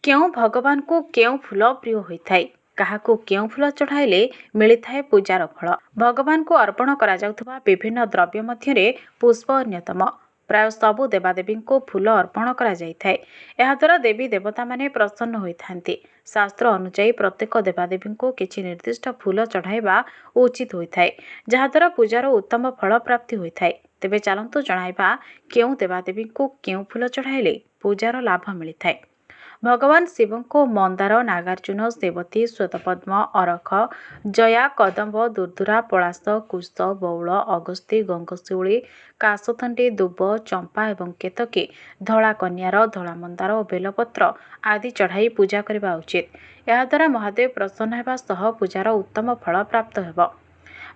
केउं भगवान को केउं फूल प्रिय होता है काहाकू केउं फूल चढ़ाइले मिलता है पूजार फल। भगवान को अर्पण करा जाउथुबा विभिन्न द्रव्य मध्यरे पुष्प अन्यतम। प्राय सबु देवादेवी को फूल अर्पण करा जाइथाए। एहा द्वारा देवी देवता माने प्रसन्न होइथांती। शास्त्र अनुसार प्रत्येक देवादेवी को किछि निर्दिष्ट फूल चढ़ाइबा उचित होइथाए, जहा द्वारा पूजार उत्तम फल प्राप्ति होइथाए। तेबे चलंतु जणाइबा केउं देवादेवी को केउं फूल चढ़ाइले पूजार लाभ मिलिथाए। भगवान शिव को मंदार, नागार्जुन, सेवती, श्वेतपद्म, अरख, जया, कदम्ब, दुर्दुरा, पलाश, कुश, बौल, अगस्ती, गंगशिउली, काशतंडी, दुब, चंपा एवं केतकी, धला कन्यार, धला मंदार और बेलपत्र आदि चढ़ाई पूजा करने उचित। याद्वारा महादेव प्रसन्न होगा सह पूजार उत्तम फल प्राप्त होगा।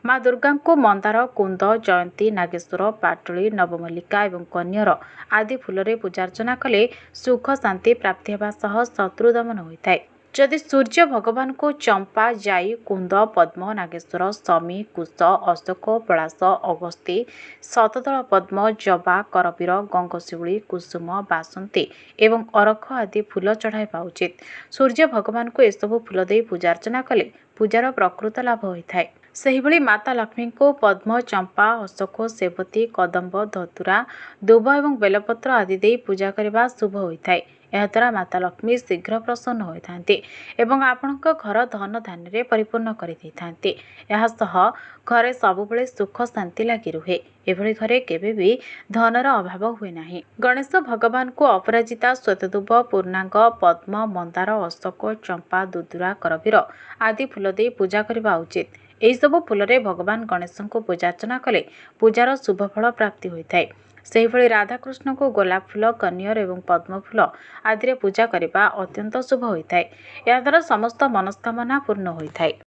माँ दुर्गा को मंदार, कुंद, जयंती, नागेश्वर, पाटुली, नवमल्लिका एवं कन्यर आदि फूल पूजार्चना कले सुख शांति प्राप्ति होगा सह शत्रु दमन होता है। जदि सूर्य भगवान को चंपा, जाई, कुंद, पद्म, नागेश्वर, शमी, कुश, अशोक, पलाश, अगस्ती, शतदल पद्म, जबा, करबीर, गंगशिउली, कुसुम, बासंती एवं अरख आदि फूल चढ़ाइबा उचित। सूर्य भगवान को एसबू फूल दे पूजार्चना कले पूजार प्रकृत लाभ होता है। सेहिभଳି माता लक्ष्मी को पद्म, चंपा, अशोक, सेवती, कदम्ब, धतुरा, दुब एवं बेलपत्र आदि दे पूजा करने शुभ होता है। एहाद्वारा माता लक्ष्मी शीघ्र प्रसन्न होइथांती एवं आपणक घर धन धान्य परिपूर्ण करिथांती। एहा सह घरे सबुबले सुख शांति लागी रुहे। एभଳି घरे केबे भी धनर अभाव हुए नाही। गणेश भगवान को अपराजिता, श्वेतदुब, पूर्णांग, पद्म, मंदार, अशोक, चंपा, दुदुरा, करबीर आदि फूल दे पूजा करने उचित। एही सबु फूलरे भगवान गणेश को पूजार्चना कले पूजार शुभ फल प्राप्ति होता है। सेहिभଳି राधाकृष्ण को गोलाप फूल, कनियर एवं पद्म फूल आदि पूजा करने अत्यंत शुभ होता है। याद्वारा समस्त मनस्कामना पूर्ण होता है।